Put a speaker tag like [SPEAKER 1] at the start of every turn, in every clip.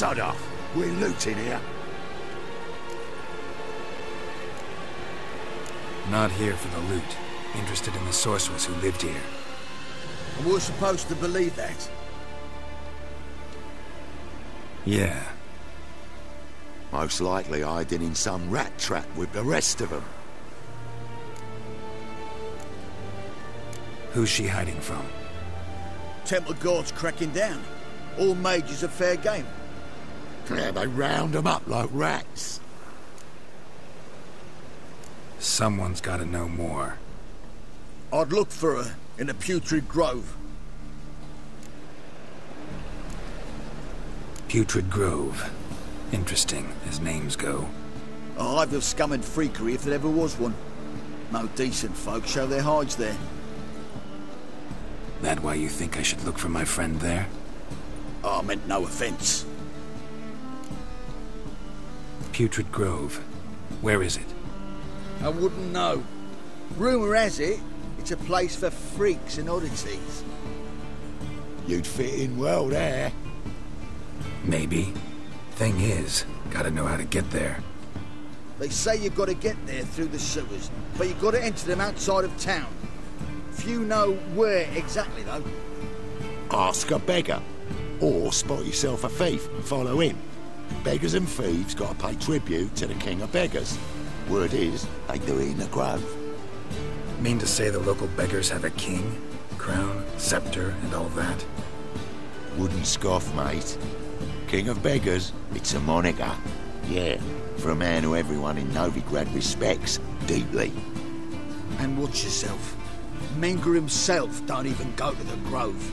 [SPEAKER 1] sod off. We're looting here.
[SPEAKER 2] Not here for the loot. Interested in the sorceress who lived here.
[SPEAKER 3] And we're supposed to believe that?
[SPEAKER 2] Yeah.
[SPEAKER 1] Most likely hiding in some rat trap with the rest of them.
[SPEAKER 2] Who's she hiding from?
[SPEAKER 3] Temple guards cracking down. All mages are fair game.
[SPEAKER 1] Yeah, they round them up like rats.
[SPEAKER 2] Someone's gotta know more.
[SPEAKER 3] I'd look for her in the Putrid Grove.
[SPEAKER 2] Putrid Grove. Interesting, as names go.
[SPEAKER 3] A hive of scum and freakery if there ever was one. No decent folk show their hides there.
[SPEAKER 2] That why you think I should look for my friend there?
[SPEAKER 3] I meant no offense.
[SPEAKER 2] Putrid Grove. Where is it?
[SPEAKER 3] I wouldn't know. Rumour has it, it's a place for freaks and oddities.
[SPEAKER 1] You'd fit in well there.
[SPEAKER 2] Maybe. Thing is, gotta know how to get there.
[SPEAKER 3] They say you've got to get there through the sewers, but you've got to enter them outside of town. Few know where exactly, though.
[SPEAKER 1] Ask a beggar. Or spot yourself a thief and follow him. Beggars and thieves got to pay tribute to the king of beggars. Word is, they do it in the grove.
[SPEAKER 2] Mean to say the local beggars have a king, crown, scepter, and all that?
[SPEAKER 1] Wouldn't scoff, mate. King of beggars, it's a moniker. Yeah, for a man who everyone in Novigrad respects deeply.
[SPEAKER 3] And watch yourself. Menger himself don't even go to the grove.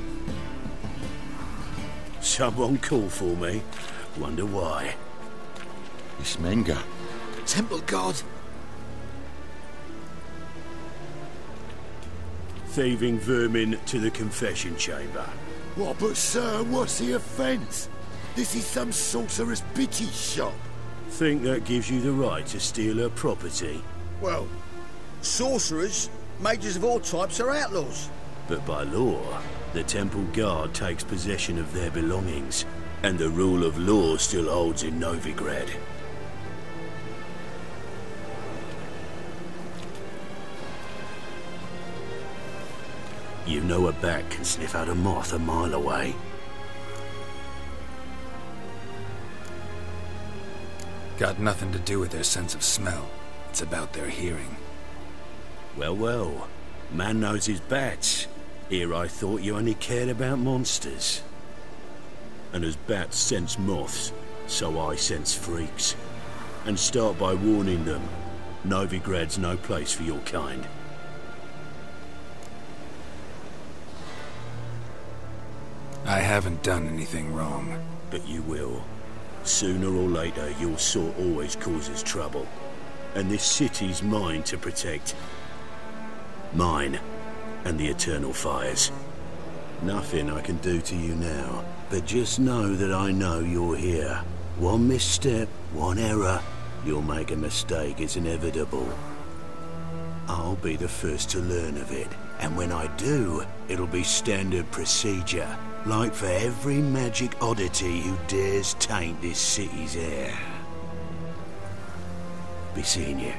[SPEAKER 4] Someone called for me. Wonder why.
[SPEAKER 1] It's Menger.
[SPEAKER 3] Temple guard.
[SPEAKER 4] Thieving vermin to the confession chamber.
[SPEAKER 1] What, but sir, what's the offence? This is some sorcerer's bitty shop.
[SPEAKER 4] Think that gives you the right to steal her property?
[SPEAKER 3] Well, sorcerers, mages of all types are outlaws.
[SPEAKER 4] But by law, the temple guard takes possession of their belongings, and the rule of law still holds in Novigrad. You know a bat can sniff out a moth a mile away.
[SPEAKER 2] Got nothing to do with their sense of smell. It's about their hearing.
[SPEAKER 4] Well, well. Man knows his bats. Here I thought you only cared about monsters. And as bats sense moths, so I sense freaks. And start by warning them. Novigrad's no place for your kind.
[SPEAKER 2] I haven't done anything wrong.
[SPEAKER 4] But you will. Sooner or later, your sort always causes trouble. And this city's mine to protect. Mine. And the eternal fires. Nothing I can do to you now. But just know that I know you're here. One misstep, one error, you'll make a mistake, it's inevitable. I'll be the first to learn of it. And when I do, it'll be standard procedure. Like for every magic oddity who dares taint this city's air. Be seeing you.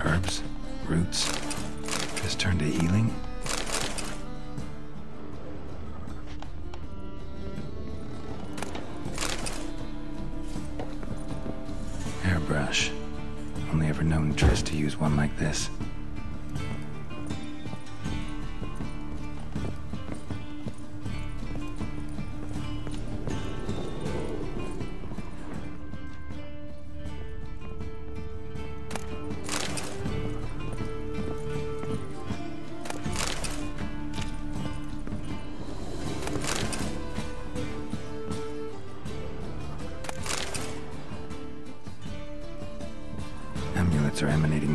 [SPEAKER 2] Herbs, roots, just turn to healing. Hairbrush. Only ever known Triss to use one like this.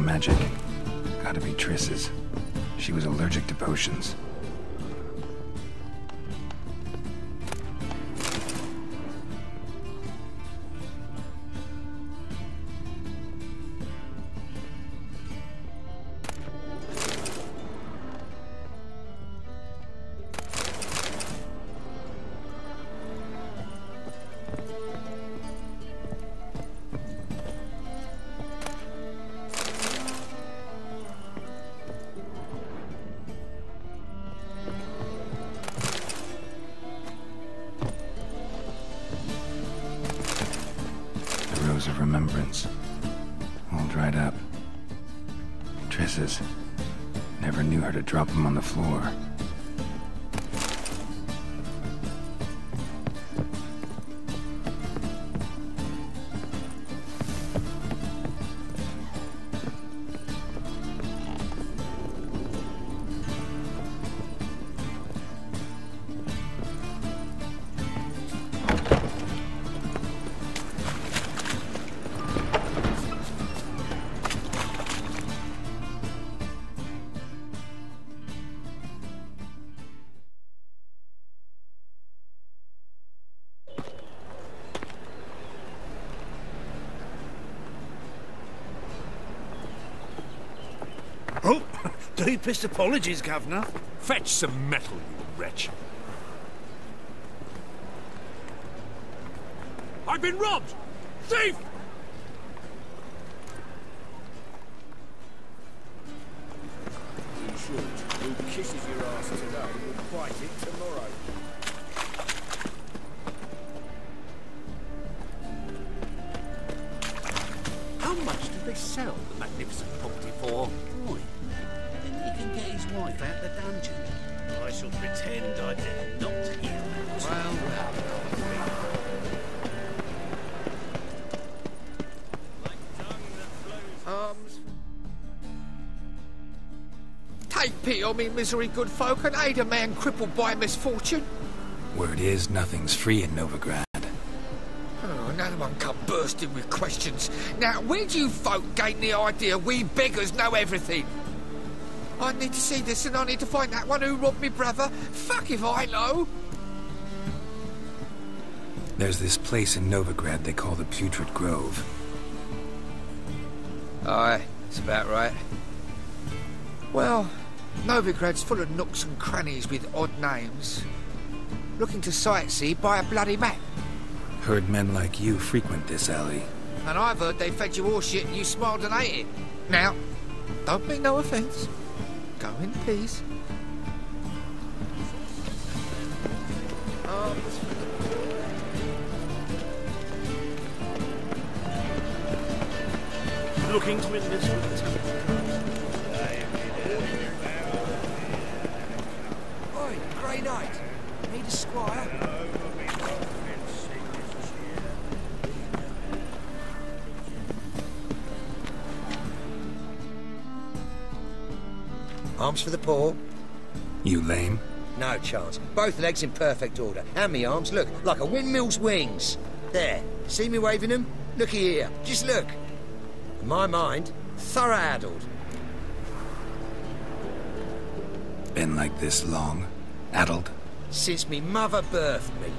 [SPEAKER 2] magic. Gotta be Triss's. She was allergic to potions. Of remembrance, all dried up. Triss's. Never knew her to drop them on the floor.
[SPEAKER 5] Oh, deepest apologies, Governor. Fetch some metal, you wretch. I've been robbed! Thief!
[SPEAKER 6] You should. Who kisses your ass today will bite it tomorrow.
[SPEAKER 5] How much did they sell the magnificent property for?
[SPEAKER 4] Boy, then he can get his wife out the dungeon.
[SPEAKER 5] I shall pretend I did not hear that.
[SPEAKER 4] Well,
[SPEAKER 7] Take pity on me, misery, good folk, and aid a man crippled by misfortune.
[SPEAKER 2] Word is, nothing's free in Novigrad.
[SPEAKER 7] Oh, another one come bursting with questions. Now, where do you folk gain the idea we beggars know everything? I need to see this, and I need to find that one who robbed me brother. Fuck if I know.
[SPEAKER 2] There's this place in Novigrad they call the Putrid Grove.
[SPEAKER 7] Aye, that's about right. Well, Novigrad's full of nooks and crannies with odd names. Looking to sightsee, buy a bloody map.
[SPEAKER 2] Heard men like you frequent this alley.
[SPEAKER 7] And I've heard they fed you all shit and you smiled and ate it. Now, don't mean no offence. Go in peace.
[SPEAKER 5] Looking to win this with the temple.
[SPEAKER 3] Oi, Grey Knight. Need a squire?
[SPEAKER 8] Arms for the poor?
[SPEAKER 2] You lame?
[SPEAKER 8] No chance. Both legs in perfect order. And me arms, look, like a windmill's wings. There. See me waving them? Looky here. Just look. In my mind, thorough addled.
[SPEAKER 2] Been like this long? Addled?
[SPEAKER 8] Since me mother birthed me.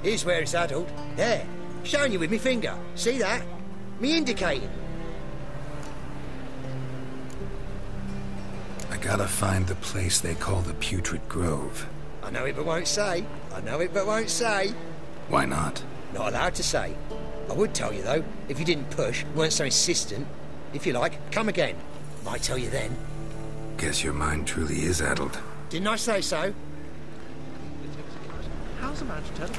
[SPEAKER 8] Here's where it's addled. There. Showing you with me finger. See that? Me indicating.
[SPEAKER 2] I gotta find the place they call the Putrid Grove.
[SPEAKER 8] I know it but won't say. I know it but won't say.
[SPEAKER 2] Why not?
[SPEAKER 8] Not allowed to say. I would tell you, though, if you didn't push, weren't so insistent. If you like, come again. Might tell you then.
[SPEAKER 2] Guess your mind truly is addled.
[SPEAKER 8] Didn't I say so?
[SPEAKER 5] How's a man to tell?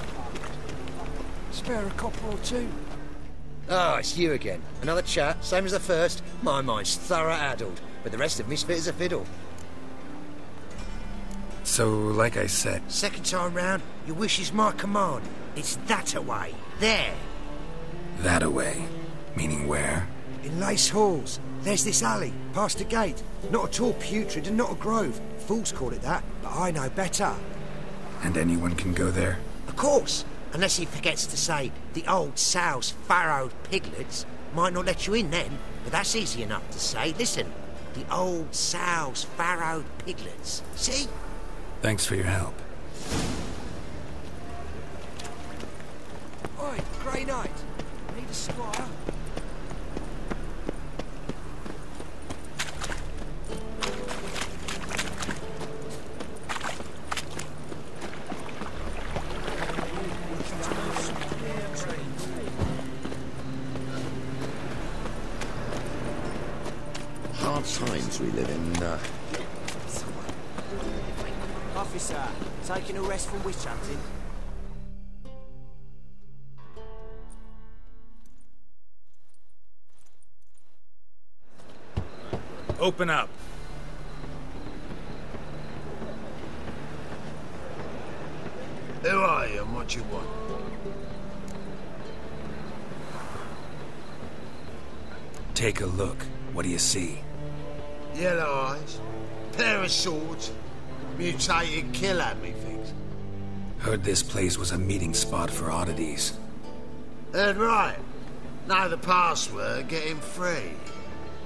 [SPEAKER 3] Spare a copper or two.
[SPEAKER 8] Oh, it's you again. Another chat, same as the first. My mind's thorough addled, but the rest of me's fit as a fiddle.
[SPEAKER 2] So, like I said...
[SPEAKER 8] Second time round, your wish is my command. It's that away. There.
[SPEAKER 2] That away? Meaning where?
[SPEAKER 3] In Lace Halls. There's this alley, past the gate. Not at all putrid and not a grove. Fools call it that, but I know better.
[SPEAKER 2] And anyone can go there?
[SPEAKER 8] Of course. Unless he forgets to say the old sow's farrowed piglets. Might not let you in then, but that's easy enough to say. Listen, the old sows, farrowed piglets. See?
[SPEAKER 2] Thanks for your help.
[SPEAKER 8] Oi, Grey Knight. Need a squire?
[SPEAKER 1] Hard times we live in,
[SPEAKER 6] Officer, taking a rest from witch hunting.
[SPEAKER 2] Open up.
[SPEAKER 9] Who are you and what you want?
[SPEAKER 2] Take a look. What do you see?
[SPEAKER 9] Yellow eyes, pair of swords, mutated killer, methinks.
[SPEAKER 2] Heard this place was a meeting spot for oddities.
[SPEAKER 9] Heard right. Know the password, get him free.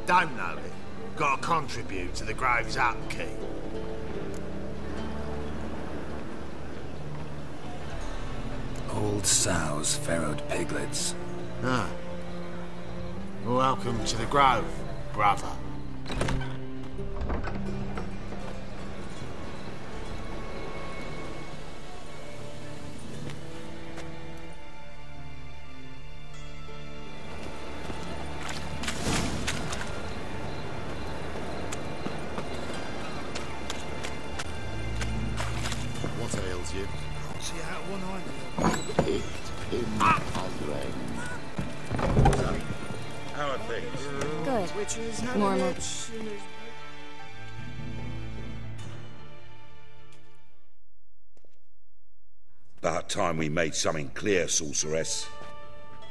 [SPEAKER 9] Don't know it. Gotta contribute to the Grove's upkeep.
[SPEAKER 2] Old sows, farrowed piglets.
[SPEAKER 9] Ah. Welcome to the Grove, brother.
[SPEAKER 1] what ails you?
[SPEAKER 5] See out one eye.
[SPEAKER 1] Picked him a ring.
[SPEAKER 4] How are things?
[SPEAKER 10] Good. Normal.
[SPEAKER 11] About time we made something clear, sorceress.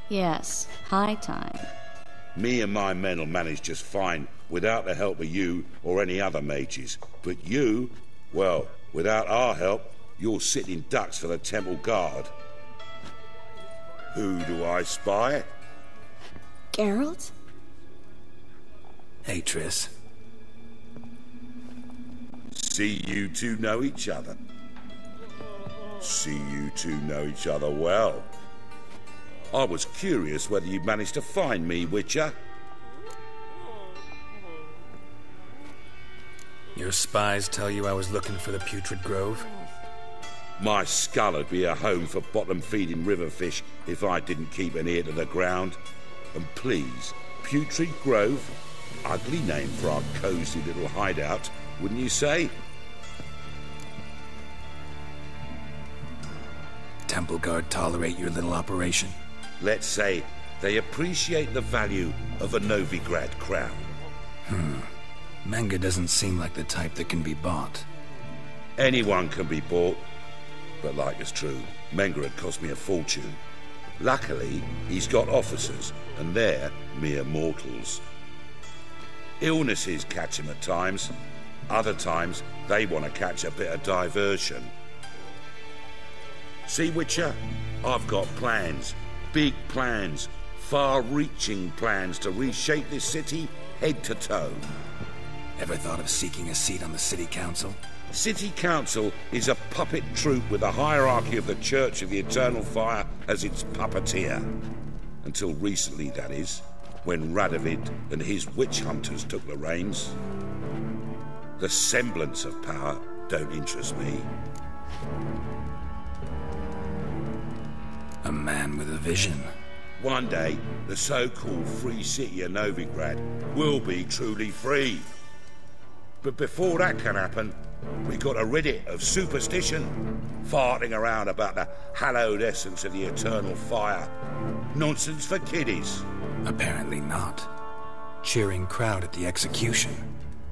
[SPEAKER 10] Yes, high time.
[SPEAKER 11] Me and my men'll manage just fine without the help of you or any other mages. But you, well, without our help, you're sitting ducks for the temple guard. Who do I spy?
[SPEAKER 10] Geralt?
[SPEAKER 2] Hey, Triss.
[SPEAKER 11] See you two know each other. See you two know each other well. I was curious whether you'd managed to find me, Witcher.
[SPEAKER 2] Your spies tell you I was looking for the Putrid Grove?
[SPEAKER 11] My skull'd be a home for bottom-feeding river fish if I didn't keep an ear to the ground. And please, Putrid Grove? Ugly name for our cosy little hideout, wouldn't you say?
[SPEAKER 2] Temple Guard tolerate your little operation?
[SPEAKER 11] Let's say they appreciate the value of a Novigrad crown.
[SPEAKER 2] Manga doesn't seem like the type that can be bought.
[SPEAKER 11] Anyone can be bought, but like it's true, Menga had cost me a fortune. Luckily, he's got officers, and they're mere mortals. Illnesses catch him at times. Other times, they want to catch a bit of diversion. See, Witcher, I've got plans. Big plans. Far-reaching plans to reshape this city head to toe.
[SPEAKER 2] Ever thought of seeking a seat on the city council?
[SPEAKER 11] City Council is a puppet troupe with the hierarchy of the Church of the Eternal Fire as its puppeteer. Until recently, that is, when Radovid and his witch hunters took the reins. The semblance of power don't interest me.
[SPEAKER 2] A man with a vision.
[SPEAKER 11] One day, the so-called free city of Novigrad will be truly free. But before that can happen, we got to rid it of superstition, farting around about the hallowed essence of the eternal fire. Nonsense for kiddies.
[SPEAKER 2] Apparently not. Cheering crowd at the execution.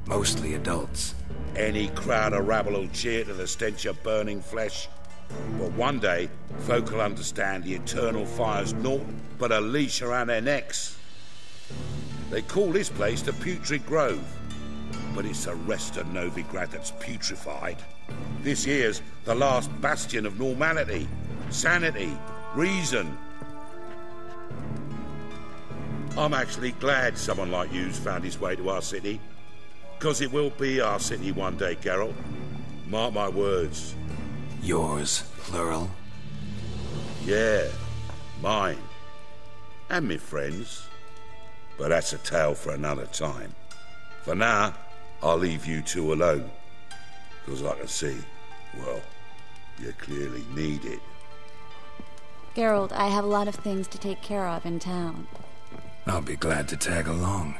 [SPEAKER 2] Mostly adults.
[SPEAKER 11] Any crowd of rabble will cheer to the stench of burning flesh. But one day, folk will understand the eternal fire's naught but a leash around their necks. They call this place the Putrid Grove, but it's the rest of Novigrad that's putrefied. This here's the last bastion of normality, sanity, reason. I'm actually glad someone like you's found his way to our city. Because it will be our city one day, Geralt. Mark my words.
[SPEAKER 2] Yours, plural?
[SPEAKER 11] Yeah, mine. And me friends. But that's a tale for another time. For now, I'll leave you two alone. Because I can see, well, you clearly need it.
[SPEAKER 10] Geralt, I have a lot of things to take care of in town.
[SPEAKER 2] I'll be glad to tag along.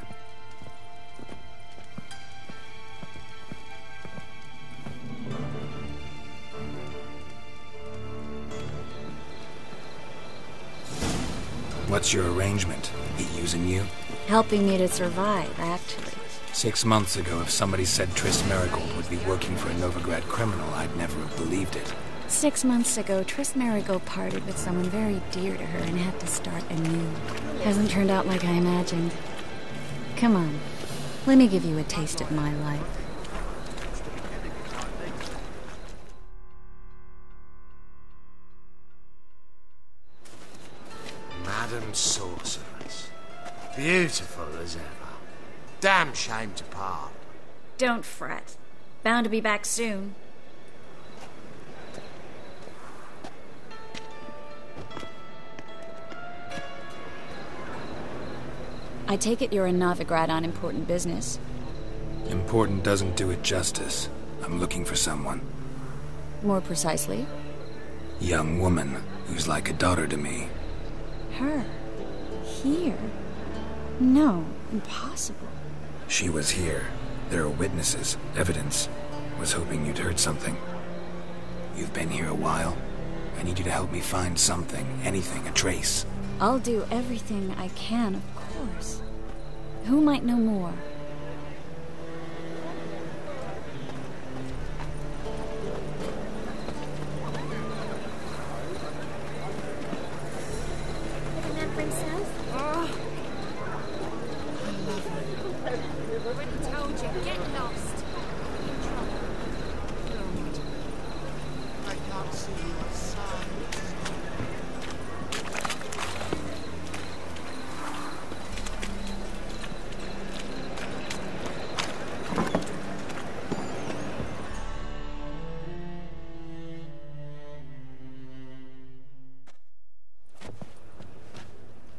[SPEAKER 2] What's your arrangement? He using you?
[SPEAKER 10] Helping me to survive, actually.
[SPEAKER 2] 6 months ago, if somebody said Triss Merigold would be working for a Novigrad criminal, I'd never have believed it.
[SPEAKER 10] 6 months ago, Triss Merigold parted with someone very dear to her and had to start anew. Hasn't turned out like I imagined. Come on, let me give you a taste of my life.
[SPEAKER 9] Madam Sorceress. Beautiful as ever. Damn shame to part.
[SPEAKER 10] Don't fret. Bound to be back soon. I take it you're in Novigrad on important business.
[SPEAKER 2] Important doesn't do it justice. I'm looking for someone.
[SPEAKER 10] More precisely?
[SPEAKER 2] Young woman who's like a daughter to me.
[SPEAKER 10] Her? Here? No, impossible.
[SPEAKER 2] She was here. There are witnesses, evidence. Was hoping you'd heard something. You've been here a while. I need you to help me find something, anything, a trace.
[SPEAKER 10] I'll do everything I can, of course. Who might know more?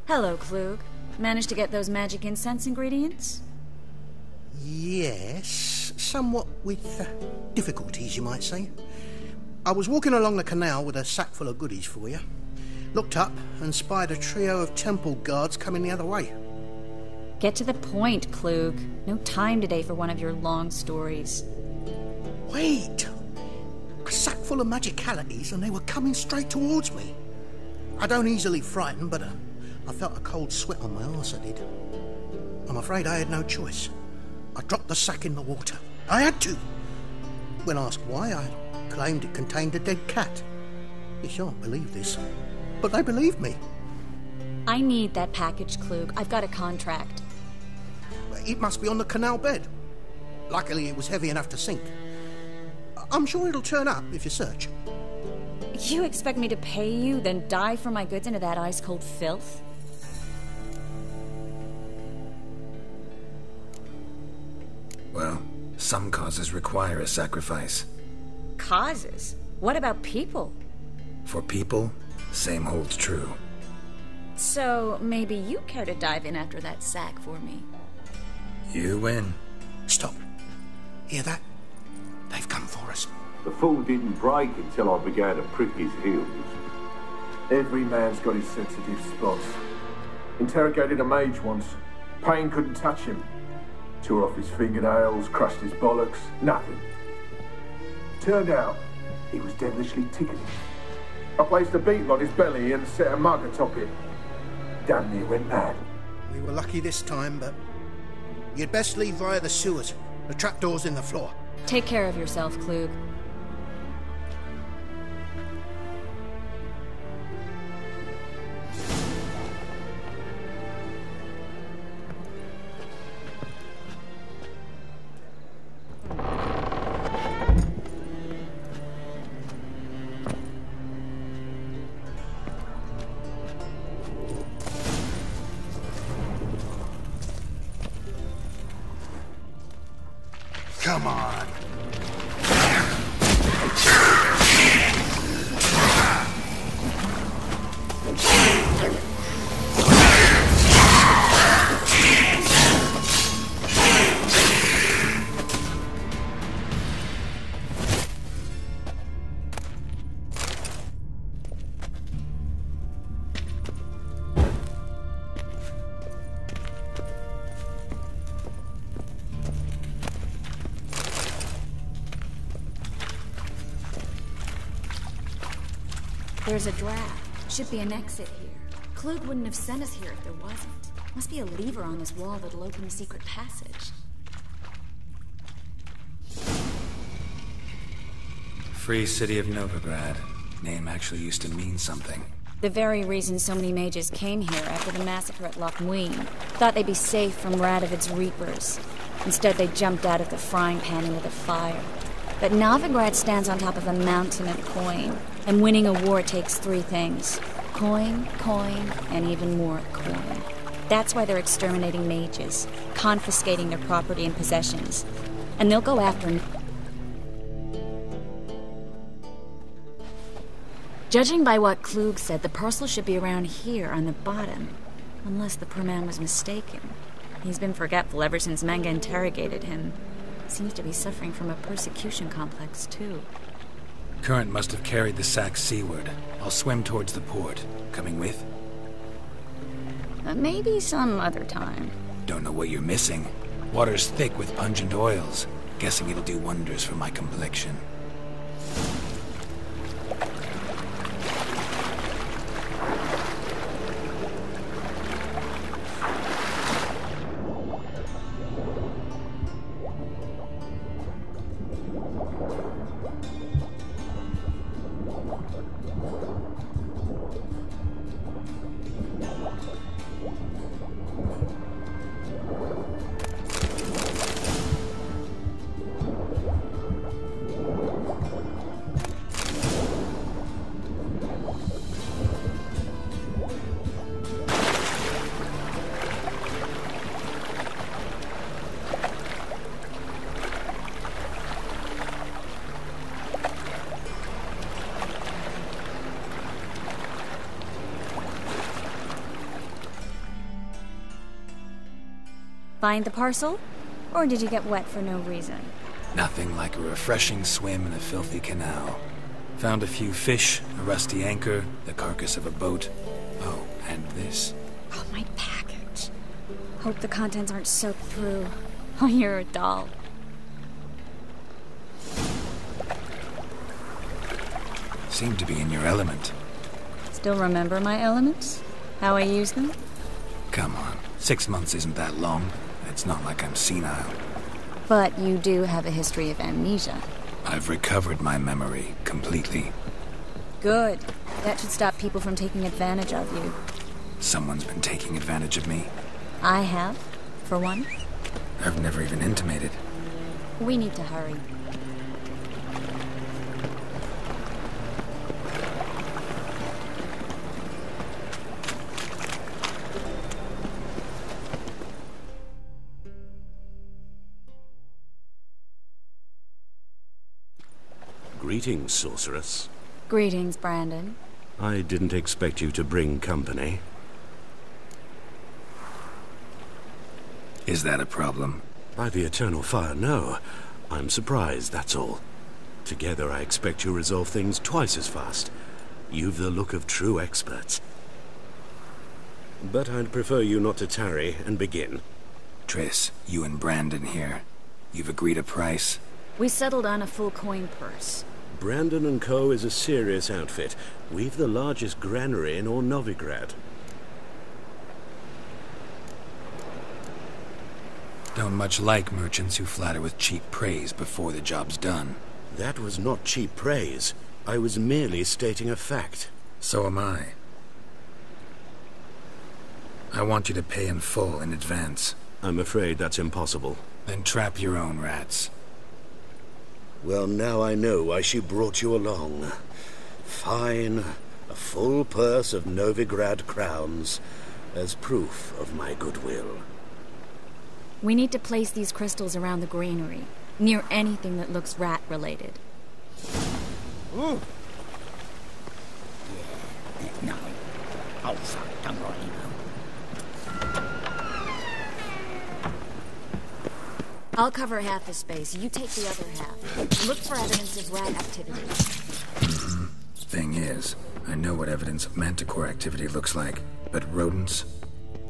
[SPEAKER 10] Hello, Klug. Managed to get those magic incense ingredients?
[SPEAKER 12] Yes, somewhat with difficulties, you might say. I was walking along the canal with a sack full of goodies for you. Looked up and spied a trio of temple guards coming the other way.
[SPEAKER 10] Get to the point, Klug. No time today for one of your long stories.
[SPEAKER 12] Wait! A sack full of magicalities and they were coming straight towards me. I don't easily frighten, but I felt a cold sweat on my arse, I did. I'm afraid I had no choice. I dropped the sack in the water. I had to. When asked why, I claimed it contained a dead cat. You shan't believe this, but they believed me.
[SPEAKER 10] I need that package, Klug. I've got a contract.
[SPEAKER 12] It must be on the canal bed. Luckily, it was heavy enough to sink. I'm sure it'll turn up if you search.
[SPEAKER 10] You expect me to pay you, then dive for my goods into that ice-cold filth?
[SPEAKER 2] Well, some causes require a sacrifice.
[SPEAKER 10] Causes? What about people?
[SPEAKER 2] For people, same holds true.
[SPEAKER 10] So, maybe you care to dive in after that sack for me?
[SPEAKER 2] You win.
[SPEAKER 12] Stop. Hear that? They've come for us.
[SPEAKER 13] The fool didn't break until I began to prick his heels.
[SPEAKER 14] Every man's got his sensitive spots. Interrogated a mage once. Pain couldn't touch him. Tore off his fingernails, crushed his bollocks, nothing. Turned out, he was devilishly ticklish. I placed a beetle on his belly and set a mug atop it. Damn near went mad.
[SPEAKER 12] We were lucky this time, but you'd best leave via the sewers. The trapdoor's in the floor.
[SPEAKER 10] Take care of yourself, Klug.
[SPEAKER 9] Come on.
[SPEAKER 10] There's a draft. Should be an exit here. Klug wouldn't have sent us here if there wasn't. Must be a lever on this wall that'll open a secret passage.
[SPEAKER 2] Free city of Novigrad. Name actually used to mean something.
[SPEAKER 10] The very reason so many mages came here after the massacre at Loch Ween. Thought they'd be safe from Radovid's reapers. Instead, they jumped out of the frying pan into the fire. But Novigrad stands on top of a mountain of coin. And winning a war takes three things. Coin, and even more coin. That's why they're exterminating mages, confiscating their property and possessions. And they'll go after... Judging by what Klug said, the parcel should be around here on the bottom. Unless the poor man was mistaken. He's been forgetful ever since Manga interrogated him. Seems to be suffering from a persecution complex, too.
[SPEAKER 2] Current must have carried the sack seaward. I'll swim towards the port. Coming with?
[SPEAKER 10] Maybe some other time.
[SPEAKER 2] Don't know what you're missing. Water's thick with pungent oils. Guessing it'll do wonders for my complexion.
[SPEAKER 10] Find the parcel? Or did you get wet for no reason?
[SPEAKER 2] Nothing like a refreshing swim in a filthy canal. Found a few fish, a rusty anchor, the carcass of a boat. Oh, and this.
[SPEAKER 10] Oh, my package. Hope the contents aren't soaked through. Oh, you're a doll.
[SPEAKER 2] Seem to be in your element.
[SPEAKER 10] Still remember my elements? How I use them?
[SPEAKER 2] Come on. 6 months isn't that long. It's not like I'm senile.
[SPEAKER 10] But you do have a history of amnesia.
[SPEAKER 2] I've recovered my memory completely.
[SPEAKER 10] Good. That should stop people from taking advantage of you.
[SPEAKER 2] Someone's been taking advantage of me.
[SPEAKER 10] I have, for one.
[SPEAKER 2] I've never even intimated.
[SPEAKER 10] We need to hurry.
[SPEAKER 4] Greetings, sorceress.
[SPEAKER 10] Greetings, Brandon.
[SPEAKER 4] I didn't expect you to bring company.
[SPEAKER 2] Is that a problem?
[SPEAKER 4] By the eternal fire, no. I'm surprised, that's all. Together, I expect you resolve things twice as fast. You've the look of true experts. But I'd prefer you not to tarry and begin.
[SPEAKER 2] Triss, you and Brandon here. You've agreed a price?
[SPEAKER 10] We settled on a full coin purse.
[SPEAKER 4] Brandon & Co. is a serious outfit. We've the largest granary in all Novigrad.
[SPEAKER 2] Don't much like merchants who flatter with cheap praise before the job's done.
[SPEAKER 4] That was not cheap praise. I was merely stating a fact.
[SPEAKER 2] So am I. I want you to pay in full in advance.
[SPEAKER 4] I'm afraid that's impossible.
[SPEAKER 2] Then trap your own rats.
[SPEAKER 4] Well, now I know why she brought you along. Fine. A full purse of Novigrad crowns as proof of my goodwill.
[SPEAKER 10] We need to place these crystals around the granary. near anything that looks rat-related.
[SPEAKER 6] Ooh.
[SPEAKER 15] No. Oh, fuck, don't worry,
[SPEAKER 10] I'll cover half the space. You take the other half. Look for evidence of rat activity.
[SPEAKER 2] Thing is, I know what evidence of manticore activity looks like, but rodents?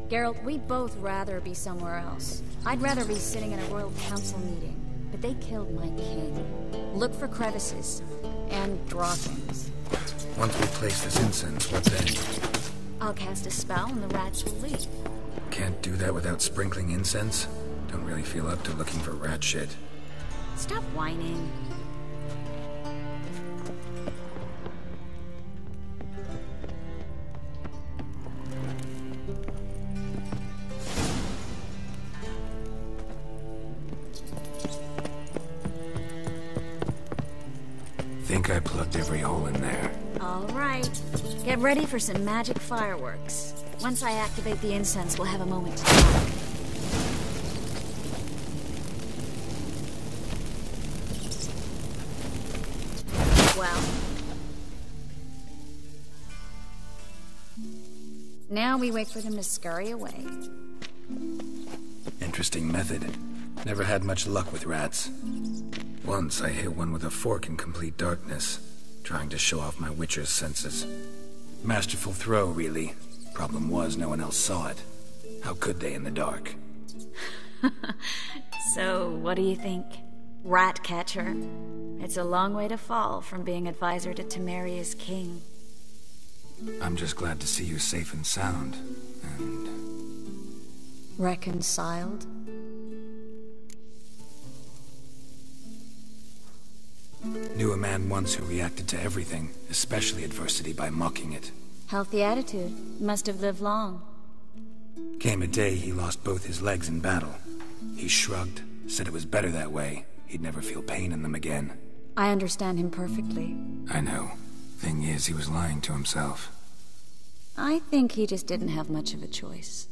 [SPEAKER 10] Geralt, we'd both rather be somewhere else. I'd rather be sitting in a royal council meeting, but they killed my king. Look for crevices and draw things.
[SPEAKER 2] Once we place this incense, what then?
[SPEAKER 10] I'll cast a spell and the rats will leave.
[SPEAKER 2] Can't do that without sprinkling incense? Don't really feel up to looking for rat shit.
[SPEAKER 10] Stop whining.
[SPEAKER 2] Think I plugged every hole in there.
[SPEAKER 10] All right. Get ready for some magic fireworks. Once I activate the incense, we'll have a moment to talk. Well. Now we wait for them to scurry away.
[SPEAKER 2] Interesting method. Never had much luck with rats. Once I hit one with a fork in complete darkness, trying to show off my witcher's senses. Masterful throw, really. Problem was, no one else saw it. How could they in the dark?
[SPEAKER 10] So, what do you think? Rat catcher? It's a long way to fall from being advisor to Temeria's king.
[SPEAKER 2] I'm just glad to see you safe and sound, and...
[SPEAKER 10] Reconciled?
[SPEAKER 2] Knew a man once who reacted to everything, especially adversity, by mocking it.
[SPEAKER 10] Healthy attitude. Must have lived long.
[SPEAKER 2] Came a day he lost both his legs in battle. He shrugged, said it was better that way. He'd never feel pain in them again.
[SPEAKER 10] I understand him perfectly.
[SPEAKER 2] I know. Thing is, he was lying to himself.
[SPEAKER 10] I think he just didn't have much of a choice.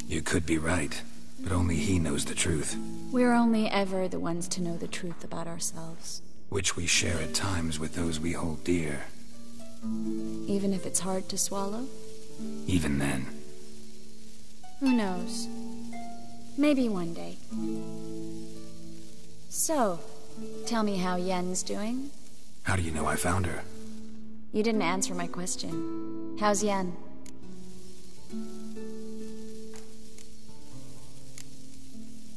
[SPEAKER 2] You could be right, but only he knows the truth.
[SPEAKER 10] We're only ever the ones to know the truth about ourselves.
[SPEAKER 2] Which we share at times with those we hold dear.
[SPEAKER 10] Even if it's hard to swallow?
[SPEAKER 2] Even then.
[SPEAKER 10] Who knows? Maybe one day. So, tell me how Yen's doing?
[SPEAKER 2] How do you know I found her?
[SPEAKER 10] You didn't answer my question. How's Yen?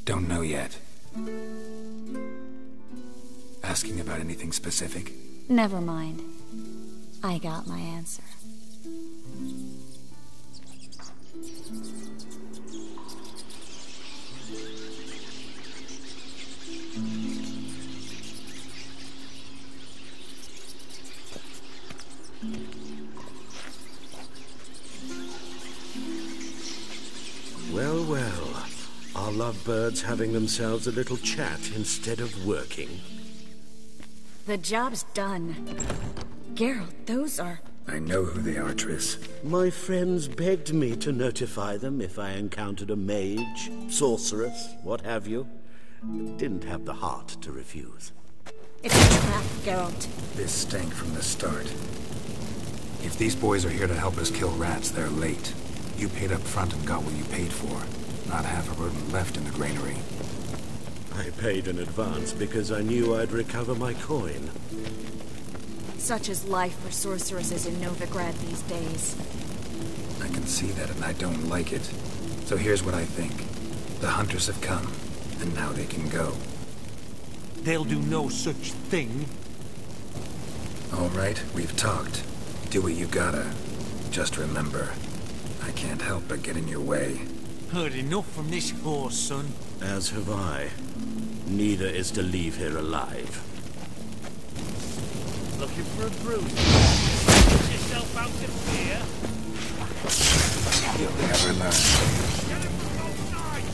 [SPEAKER 2] Don't know yet. Asking about anything specific?
[SPEAKER 10] Never mind. I got my answer.
[SPEAKER 4] Well, well. Are lovebirds having themselves a little chat instead of working?
[SPEAKER 10] The job's done. Geralt, those are...
[SPEAKER 2] I know who they are, Triss.
[SPEAKER 4] My friends begged me to notify them if I encountered a mage, sorceress, what have you. Didn't have the heart to refuse.
[SPEAKER 10] It's a trap, Geralt.
[SPEAKER 2] This stank from the start. If these boys are here to help us kill rats, they're late. You paid up front and got what you paid for. Not half a rodent left in the granary.
[SPEAKER 4] I paid in advance because I knew I'd recover my coin.
[SPEAKER 10] Such is life for sorceresses in Novigrad these days.
[SPEAKER 2] I can see that and I don't like it. So here's what I think. The hunters have come, and now they can go.
[SPEAKER 5] They'll do no such thing.
[SPEAKER 2] All right, we've talked. Do what you gotta. Just remember, I can't help but get in your way.
[SPEAKER 5] Heard enough from this horse, son.
[SPEAKER 4] As have I. Neither is to leave here alive.
[SPEAKER 6] Looking for a bruise? Put yourself out of fear.
[SPEAKER 2] You'll never learn.
[SPEAKER 6] Get him from both sides!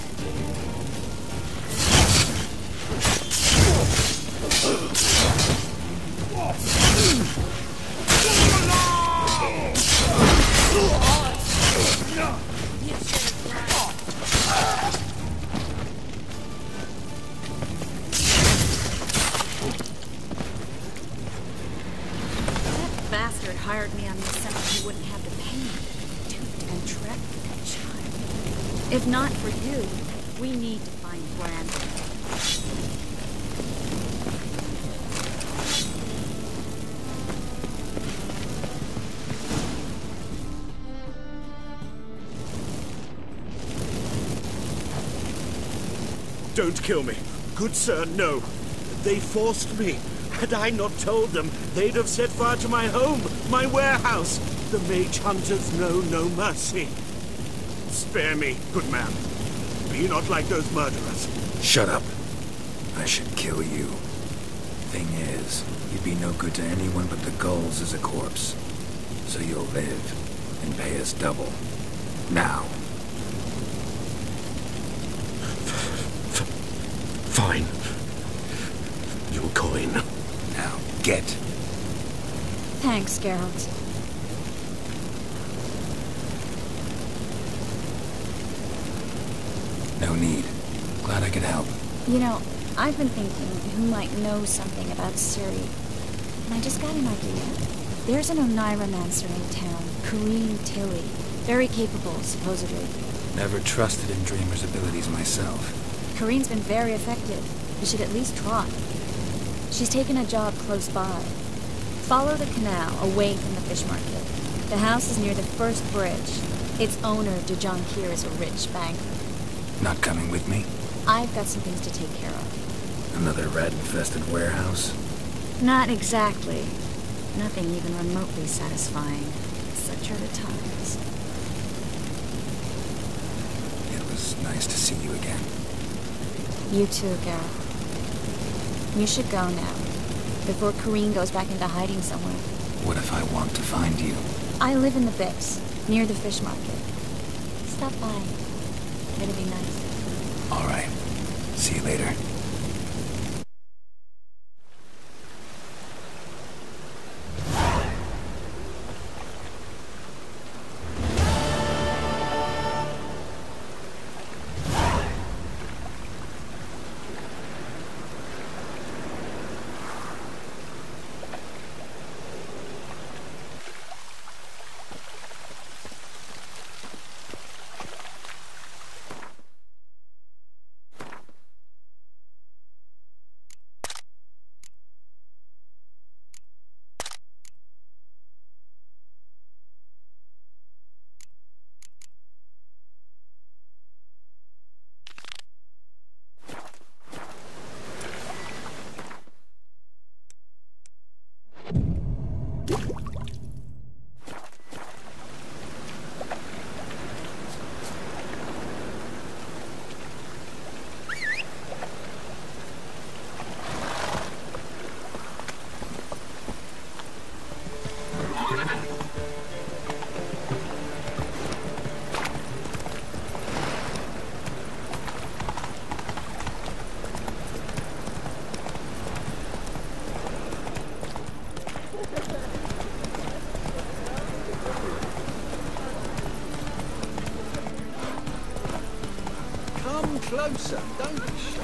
[SPEAKER 10] wouldn't have the pain to entrap that child. If not for you, we need to find Brandon.
[SPEAKER 4] Don't kill me. Good sir, no. They forced me. Had I not told them, they'd have set fire to my home, my warehouse. The mage hunters know no mercy. Spare me, good man. Be not like those murderers.
[SPEAKER 2] Shut up. I should kill you. Thing is, you'd be no good to anyone but the gulls as a corpse. So you'll live and pay us double. Now.
[SPEAKER 4] Fine. Your coin.
[SPEAKER 2] Now, get.
[SPEAKER 10] Thanks, Geralt.
[SPEAKER 2] No need. Glad I could help.
[SPEAKER 10] You know, I've been thinking who might know something about Ciri. And I just got an idea. There's an Oneiromancer in town, Corrine Tilly. Very capable, supposedly.
[SPEAKER 2] Never trusted in Dreamer's abilities myself.
[SPEAKER 10] Corrine's been very effective. You should at least try. She's taken a job close by. Follow the canal away from the fish market. The house is near the first bridge. Its owner, Dejonkir, is a rich banker.
[SPEAKER 2] Not coming with me?
[SPEAKER 10] I've got some things to take care of.
[SPEAKER 2] Another rat-infested warehouse?
[SPEAKER 10] Not exactly. Nothing even remotely satisfying. Such are the times.
[SPEAKER 2] It was nice to see you again.
[SPEAKER 10] You too, Geralt. You should go now, before Corrine goes back into hiding somewhere.
[SPEAKER 2] What if I want to find you?
[SPEAKER 10] I live in the Bix, near the fish market. Stop by. It'll be nice.
[SPEAKER 2] All right. See you later.
[SPEAKER 3] Closer, don't be shy.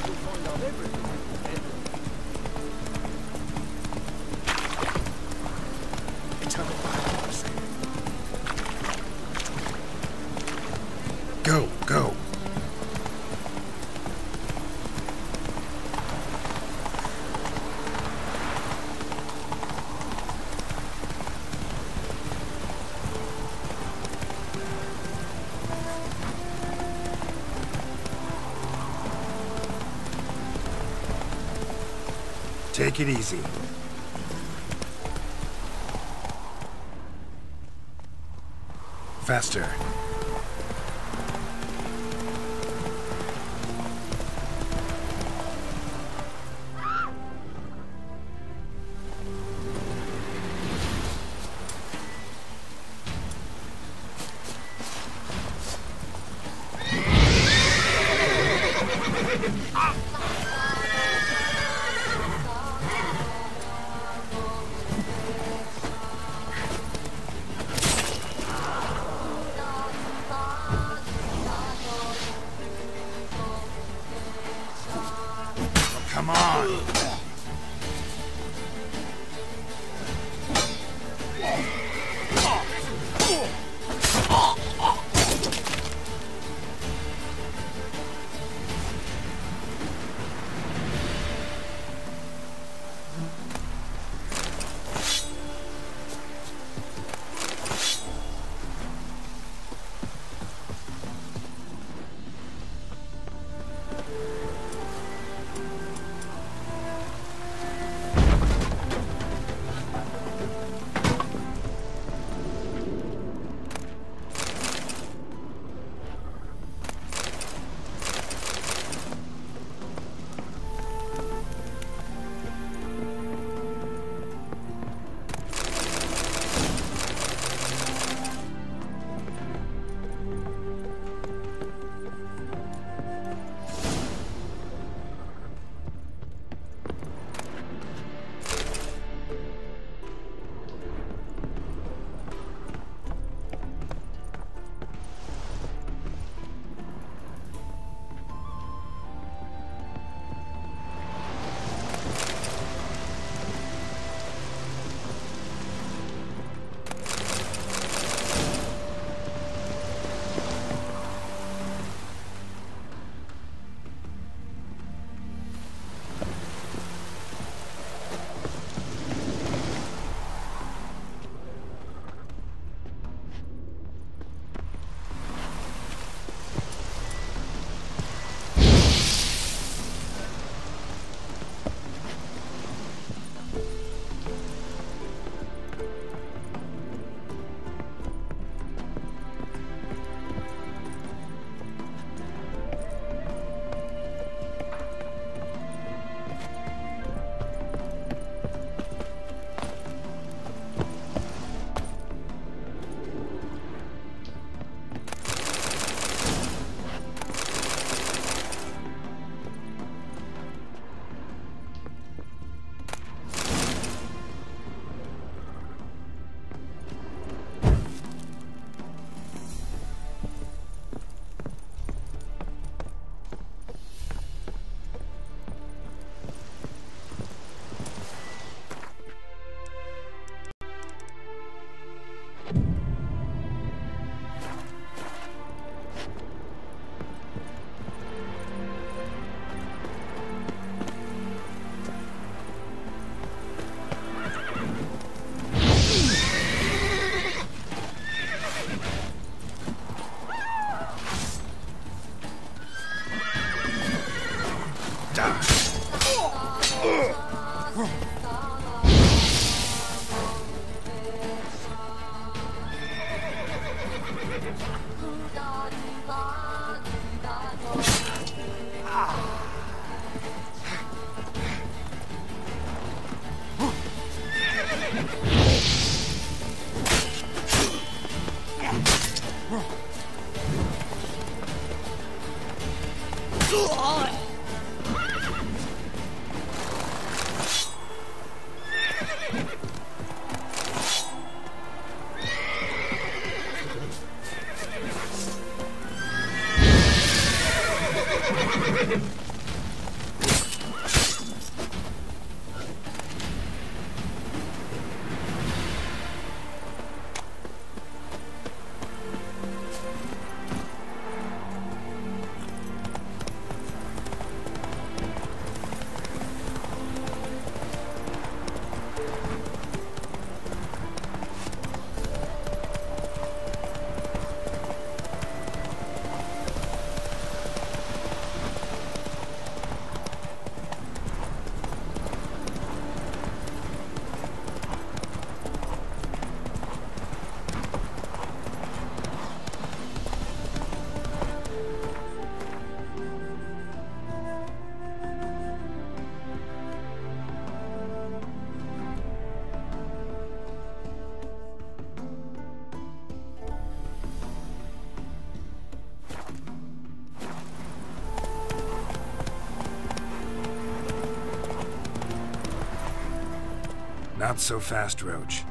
[SPEAKER 3] You'll find out everything.
[SPEAKER 2] Go, go.
[SPEAKER 16] Take it easy. Faster. Come on!
[SPEAKER 2] Not so fast, Roach.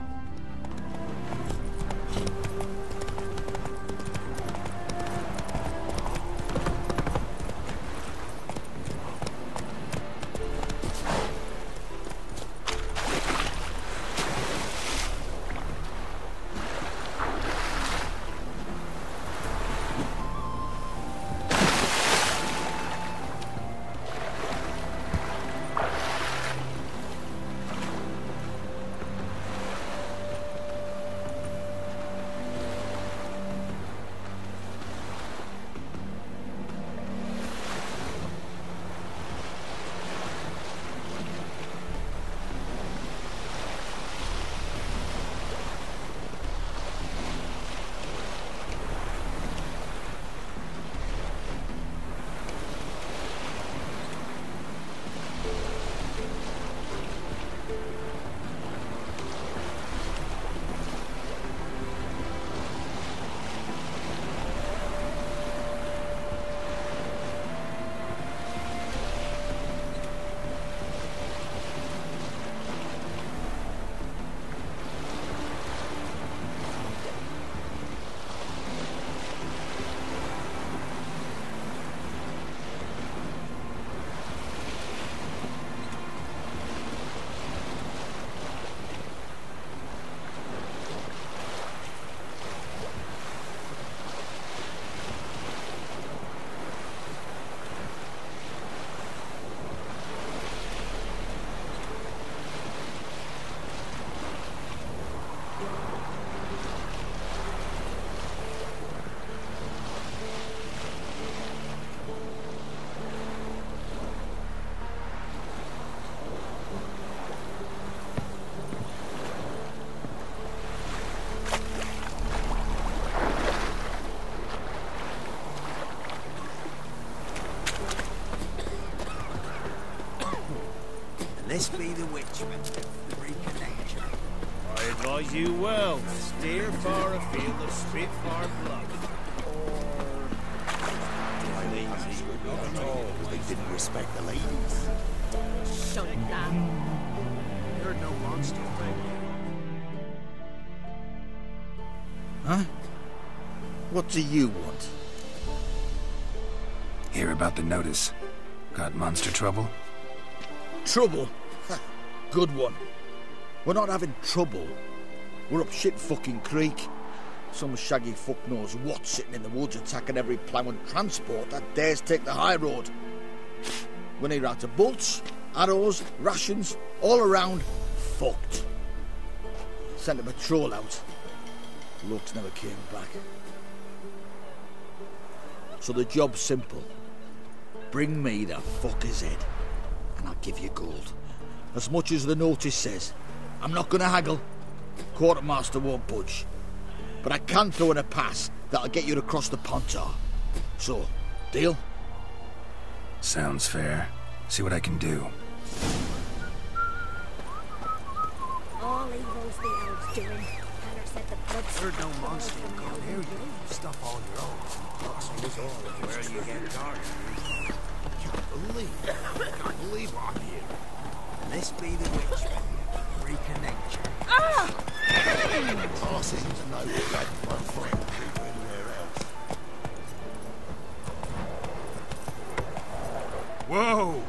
[SPEAKER 3] This be the witchman, the freak of nature.
[SPEAKER 6] I advise you well. Steer far afield of spit far blood.
[SPEAKER 1] Easy, not at all. They didn't respect the ladies.
[SPEAKER 17] Shut it down.
[SPEAKER 6] You're no monster, baby.
[SPEAKER 3] Huh? What do you want?
[SPEAKER 2] Hear about the notice. Got monster trouble?
[SPEAKER 3] Trouble? Ha, good one. We're not having trouble. We're up shit fucking creek. Some shaggy fuck knows what sitting in the woods attacking every plough and transport that dares take the high road. We need out of bolts, arrows, rations, all around, fucked. Sent a patrol out. Looks never came back. So the job's simple. bring me the fucker's head, and I'll give you gold. As much as the notice says. I'm not gonna haggle. Quartermaster won't budge. But I can throw in a pass that'll get you across the Pontar. So, deal?
[SPEAKER 2] Sounds fair. See what I can do.
[SPEAKER 17] All evil's the elves doing. Tanner said the blood's...
[SPEAKER 16] Heard no monster will come near you. Stuff all your own. Looks was all where you get targeted. Can't believe what I'm here. This be the witch. Reconnect you.
[SPEAKER 1] I seem to know that that won't find people anywhere else.
[SPEAKER 16] Whoa!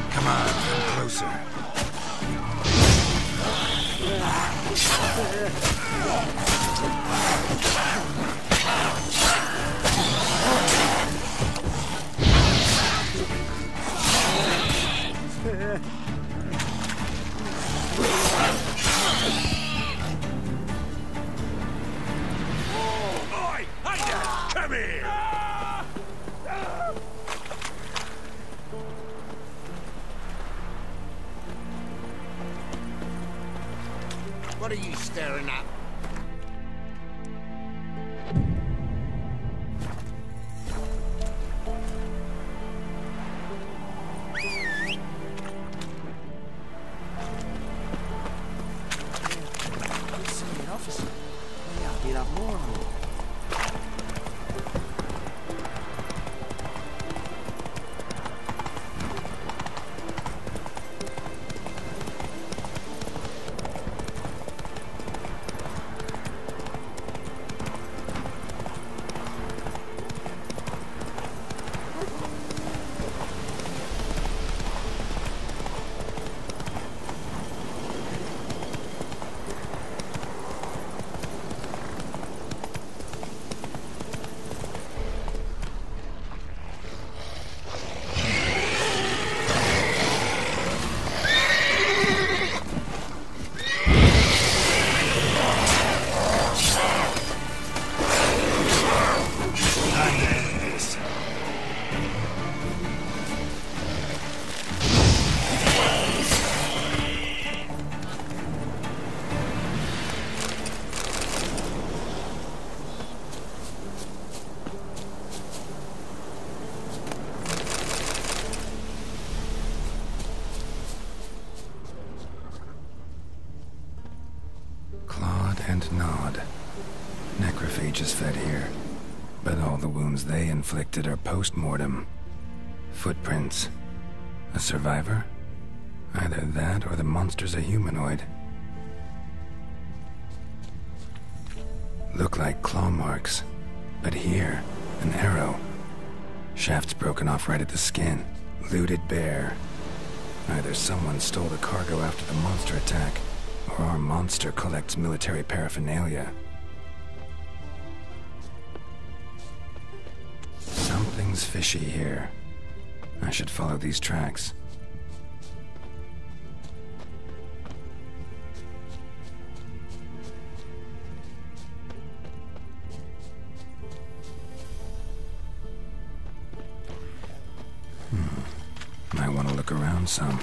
[SPEAKER 2] Come on, come closer.
[SPEAKER 16] Come here!
[SPEAKER 9] What are you staring at?
[SPEAKER 16] Senior officer. Yeah, I'll be that more.
[SPEAKER 2] And nod. Necrophages fed here, but all the wounds they inflicted are post-mortem. Footprints. A survivor? Either that or the monster's a humanoid. Look like claw marks, but here, an arrow. Shaft's broken off right at the skin. Looted bare. Either someone stole the cargo after the monster attack, or our monster collects military paraphernalia. Something's fishy here. I should follow these tracks. Might want to look around some.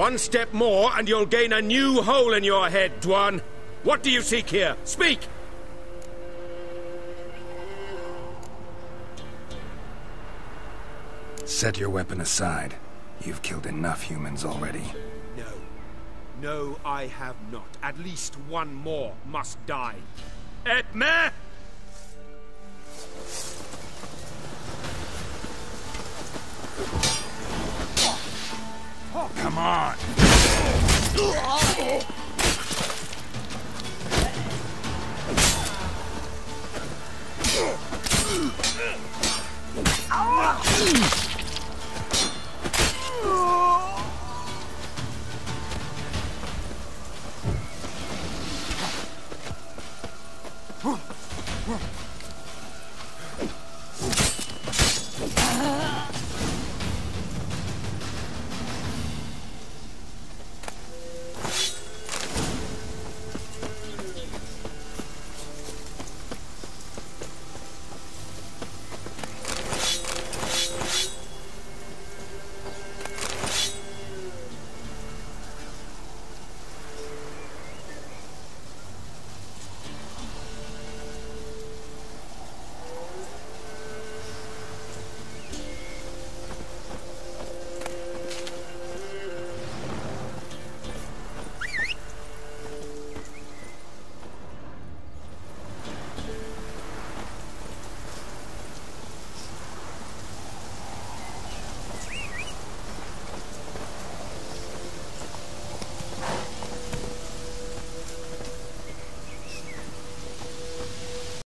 [SPEAKER 18] One step more and you'll gain a new hole in your head, Dwan. What do you seek here? Speak!
[SPEAKER 2] Set your weapon aside. You've killed enough humans already.
[SPEAKER 18] No. No, I have not. At least one more must die. Etme!
[SPEAKER 11] Come on!